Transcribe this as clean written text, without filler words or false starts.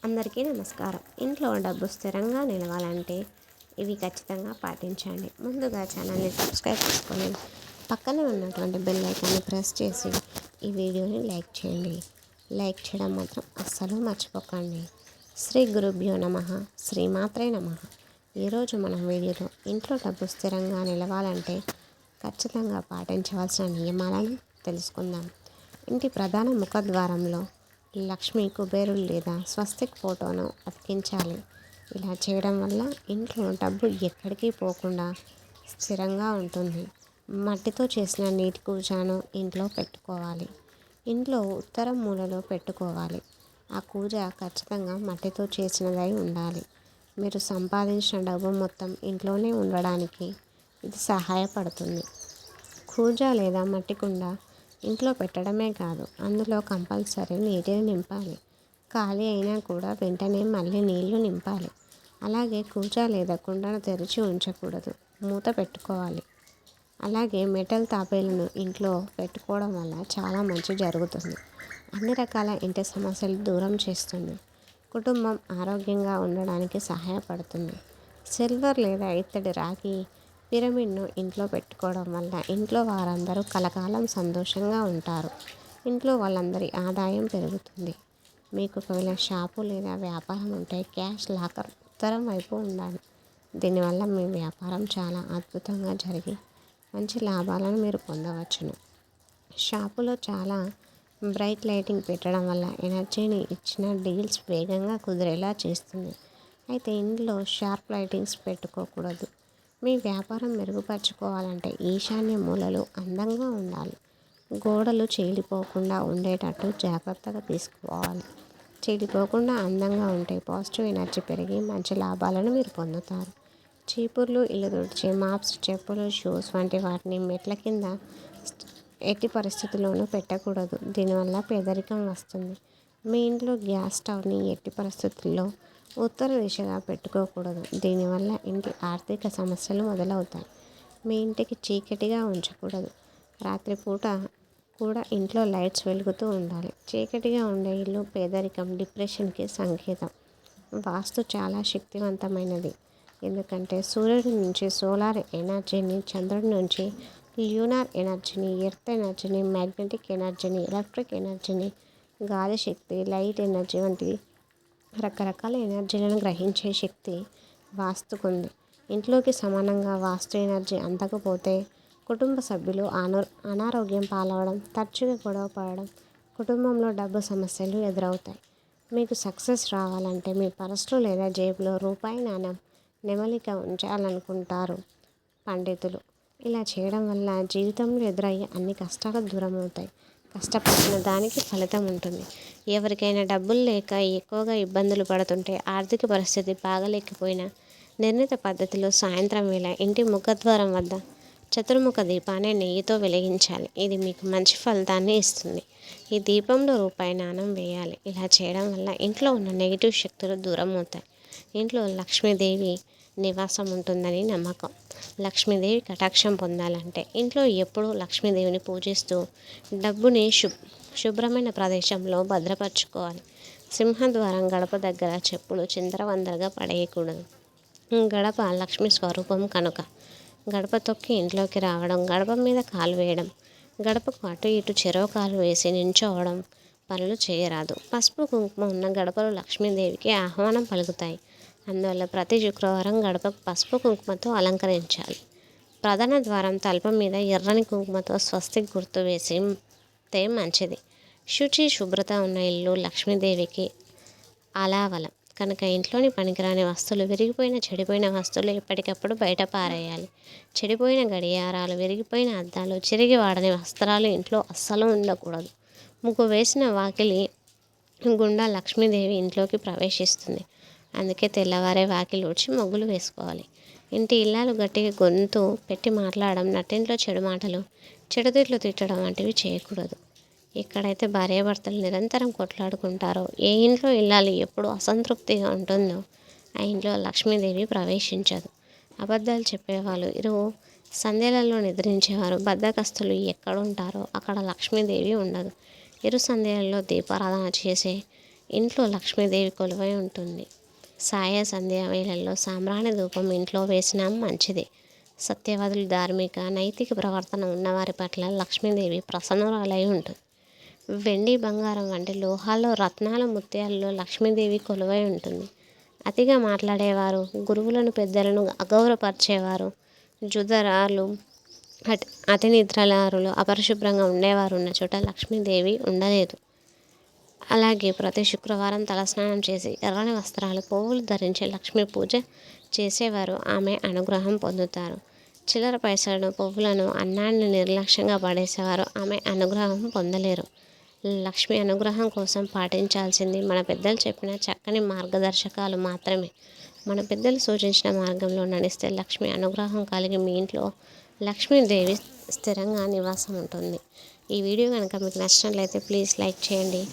అందరికీ నమస్కారం. ఇంట్లో డబ్బు స్థిరంగా నిలవాలంటే ఇవి ఖచ్చితంగా పాటించండి. ముందుగా ఛానల్ని సబ్స్క్రైబ్ చేసుకొని పక్కనే ఉన్నటువంటి బెల్ ఐకాన్ని ప్రెస్ చేసి ఈ వీడియోని లైక్ చేయండి. లైక్ చేయడం మాత్రం అస్సలు మర్చిపోకండి. శ్రీ గురుభ్యో నమః, శ్రీమాత్రే నమః. ఈరోజు మనం వీడియోలో ఇంట్లో డబ్బు స్థిరంగా నిలవాలంటే ఖచ్చితంగా పాటించవలసిన నియమాలను తెలుసుకుందాం. ఇంటి ప్రధాన ముఖద్వారంలో లక్ష్మీ, కుబేరుడు లేదా స్వస్తిక్ ఫోటోను అతికించాలి. ఇలా చేయడం వల్ల ఇంట్లో డబ్బు ఎక్కడికి పోకుండా స్థిరంగా ఉంటుంది. మట్టితో చేసిన నీటి కూజాను ఇంట్లో పెట్టుకోవాలి. ఇంట్లో ఉత్తర మూలలో పెట్టుకోవాలి. ఆ కూజ ఖచ్చితంగా మట్టితో చేసినదై ఉండాలి. మీరు సంపాదించిన డబ్బు మొత్తం ఇంట్లోనే ఉండడానికి ఇది సహాయపడుతుంది. కూజ లేదా మట్టి కుండ ఇంట్లో పెట్టడమే కాదు, అందులో కంపల్సరీ నీటిని నింపాలి. ఖాళీ అయినా కూడా వెంటనే మళ్ళీ నీళ్లు నింపాలి. అలాగే కూజ లేదా కుండను తెరిచి ఉంచకూడదు, మూత పెట్టుకోవాలి. అలాగే మెటల్ తాపేలను ఇంట్లో పెట్టుకోవడం వల్ల చాలా మంచి జరుగుతుంది. అన్ని రకాల ఇంటి సమస్యలు దూరం చేస్తుంది. కుటుంబం ఆరోగ్యంగా ఉండడానికి సహాయపడుతుంది. సిల్వర్ లేదా ఇత్తడి, రాగి పిరమిడ్ను ఇంట్లో పెట్టుకోవడం వల్ల ఇంట్లో వారందరూ కలకాలం సంతోషంగా ఉంటారు. ఇంట్లో వాళ్ళందరి ఆదాయం పెరుగుతుంది. మీకు ఒకవేళ షాపు లేదా వ్యాపారం ఉంటే క్యాష్ లాకర్ ఉత్తరం వైపు ఉండాలి. దీనివల్ల మీ వ్యాపారం చాలా అద్భుతంగా జరిగి మంచి లాభాలను మీరు పొందవచ్చును. షాపులో చాలా బ్రైట్ లైటింగ్ పెట్టడం వల్ల ఎనర్జీని ఇచ్చిన డీల్స్ వేగంగా కుదిరేలా చేస్తుంది. అయితే ఇంట్లో షార్ప్ లైటింగ్స్ పెట్టుకోకూడదు. మీ వ్యాపారం మెరుగుపరుచుకోవాలంటే ఈశాన్య మూలలు అందంగా ఉండాలి. గోడలు చీలిపోకుండా ఉండేటట్టు జాగ్రత్తగా తీసుకోవాలి. చీలిపోకుండా అందంగా ఉంటే పాజిటివ్ ఎనర్జీ పెరిగి మంచి లాభాలను మీరు పొందుతారు. చీపుర్లు, ఇల్లు తుడిచే మాప్స్, చెప్పులు, షూస్ వంటి వాటిని మెట్ల కింద ఎట్టి పరిస్థితుల్లోనూ పెట్టకూడదు. దీనివల్ల పేదరికం వస్తుంది. మీ ఇంట్లో గ్యాస్ స్టవ్ని ఎట్టి పరిస్థితుల్లో ఉత్తర దిశగా పెట్టుకోకూడదు. దీనివల్ల ఇంటి ఆర్థిక సమస్యలు మొదలవుతాయి. మీ ఇంటికి చీకటిగా ఉంచకూడదు. రాత్రిపూట కూడా ఇంట్లో లైట్స్ వెలుగుతూ ఉండాలి. చీకటిగా ఉండే ఇల్లు పేదరికం, డిప్రెషన్కి సంకేతం. వాస్తు చాలా శక్తివంతమైనది. ఎందుకంటే సూర్యుడి నుంచి సోలార్ ఎనర్జీని, చంద్రుడి నుంచి ల్యూనార్ ఎనర్జీని, ఎర్త్ ఎనర్జీని, మ్యాగ్నెటిక్ ఎనర్జీని, ఎలక్ట్రిక్ ఎనర్జీని, గాలి శక్తి, లైట్ ఎనర్జీ వంటి రకరకాల ఎనర్జీలను గ్రహించే శక్తి వాస్తుకుంది. ఇంట్లోకి సమానంగా వాస్తు ఎనర్జీ అందకపోతే కుటుంబ సభ్యులు అనారోగ్యం పాలవడం, తరచుగా గొడవ పడడం, కుటుంబంలో డబ్బు సమస్యలు ఎదురవుతాయి. మీకు సక్సెస్ రావాలంటే మీ పర్సులో లేదా జేబులో రూపాయి నాణెం నెమలిక ఉంచాలనుకుంటారు పండితులు. ఇలా చేయడం వల్ల జీవితంలో ఎదురయ్యే అన్ని కష్టాలు దూరం అవుతాయి. కష్టపడిన దానికి ఫలితం ఉంటుంది. ఎవరికైనా డబ్బులు లేక ఎక్కువగా ఇబ్బందులు పడుతుంటే, ఆర్థిక పరిస్థితి బాగలేకపోయినా నిర్ణీత పద్ధతిలో సాయంత్రం వేళ ఇంటి ముఖద్వారం వద్ద చతుర్ముఖ దీపాన్ని నెయ్యితో వెలిగించాలి. ఇది మీకు మంచి ఫలితాన్ని ఇస్తుంది. ఈ దీపంలో రూపాయి నాణెం వేయాలి. ఇలా చేయడం వల్ల ఇంట్లో ఉన్న నెగిటివ్ శక్తులు దూరం అవుతాయి. ఇంట్లో లక్ష్మీదేవి నివాసం ఉంటుందని నమ్మకం. లక్ష్మీదేవి కటాక్షం పొందాలంటే ఇంట్లో ఎప్పుడూ లక్ష్మీదేవిని పూజిస్తూ డబ్బుని శుభ్రమైన ప్రదేశంలో భద్రపరచుకోవాలి. సింహద్వారం గడప దగ్గర చెప్పులు చిందరవందరగా పడేయకూడదు. గడప లక్ష్మీ స్వరూపం కనుక గడప తొక్కి ఇంట్లోకి రావడం, గడప మీద కాలు వేయడం, గడపకు అటు ఇటు చెరో కాలు వేసి నించోవడం పనులు చేయరాదు. పసుపు కుంకుమ ఉన్న గడపలు లక్ష్మీదేవికి ఆహ్వానం పలుకుతాయి. అందువల్ల ప్రతి శుక్రవారం గడపకు పసుపు కుంకుమతో అలంకరించాలి. ప్రధాన ద్వారం తలుపు మీద ఎర్రని కుంకుమతో స్వస్తిక్ గుర్తు వేస్తే మంచిది. శుచి, శుభ్రత ఉన్న ఇల్లు లక్ష్మీదేవికి ఆలావలం కనుక ఇంట్లోని పనికిరాని వస్తువులు, విరిగిపోయిన చెడిపోయిన వస్తువులు ఎప్పటికప్పుడు బయట పారేయాలి. చెడిపోయిన గడియారాలు, విరిగిపోయిన అద్దాలు, చిరిగి వాడని వస్త్రాలు ఇంట్లో అస్సలు ఉండకూడదు. ముగ్గు వేసిన వాకిలి గుండా లక్ష్మీదేవి ఇంట్లోకి ప్రవేశిస్తుంది. అందుకే తెల్లవారే వాకిలి ఊడ్చి ముగ్గులు వేసుకోవాలి. ఇంటి ఇల్లాలు గట్టిగా గొంతు పెట్టి మాట్లాడడం, నట్టింట్లో చెడు మాటలు, చెడు తిట్లు తిట్టడం వంటివి చేయకూడదు. ఎక్కడైతే భార్యాభర్తలు నిరంతరం కొట్లాడుకుంటారో, ఏ ఇంట్లో ఇల్లాలు ఎప్పుడు అసంతృప్తిగా ఉంటుందో ఆ ఇంట్లో లక్ష్మీదేవి ప్రవేశించదు. అబద్ధాలు చెప్పేవాళ్ళు, సంధ్యలలో నిద్రించేవారు, బద్ధకస్తులు ఎక్కడ ఉంటారో అక్కడ లక్ష్మీదేవి ఉండదు. సంధ్యలలో దీపారాధన చేసే ఇంట్లో లక్ష్మీదేవి కొలువై ఉంటుంది. సాయ సంధ్య వేళల్లో సాంబ్రాణి ధూపం ఇంట్లో వేసినా మంచిది. సత్యవాదులు, ధార్మిక నైతిక ప్రవర్తన ఉన్నవారి పట్ల లక్ష్మీదేవి ప్రసన్నురాలై ఉంటుంది. వెండి, బంగారం వంటి లోహాల్లో, రత్నాలు, ముత్యాలలో లక్ష్మీదేవి కొలువై ఉంటుంది. అతిగా మాట్లాడేవారు, గురువులను, పెద్దలను అగౌరవపరిచేవారు, జుదరాలు, అతి నిద్రలారులు, అపరిశుభ్రంగా ఉండేవారు ఉన్న చోట లక్ష్మీదేవి ఉండలేదు. అలాగే ప్రతి శుక్రవారం తలస్నానం చేసి ఎర్రని వస్త్రాలు, పువ్వులు ధరించి లక్ష్మీ పూజ చేసేవారు ఆమె అనుగ్రహం పొందుతారు. చిల్లర పైసలను, పువ్వులను, అన్నాన్ని నిర్లక్ష్యంగా పడేసేవారు ఆమె అనుగ్రహం పొందలేరు. లక్ష్మి అనుగ్రహం కోసం పాటించాల్సింది మన పెద్దలు చెప్పిన చక్కని మార్గదర్శకాలు మాత్రమే. మన పెద్దలు సూచించిన మార్గంలో నడిస్తే లక్ష్మి అనుగ్రహం కలిగి మీ ఇంట్లో లక్ష్మీదేవి స్థిరంగా నివాసం ఉంటుంది. ఈ వీడియో కనుక మీకు నచ్చినట్లయితే ప్లీజ్ లైక్ చేయండి.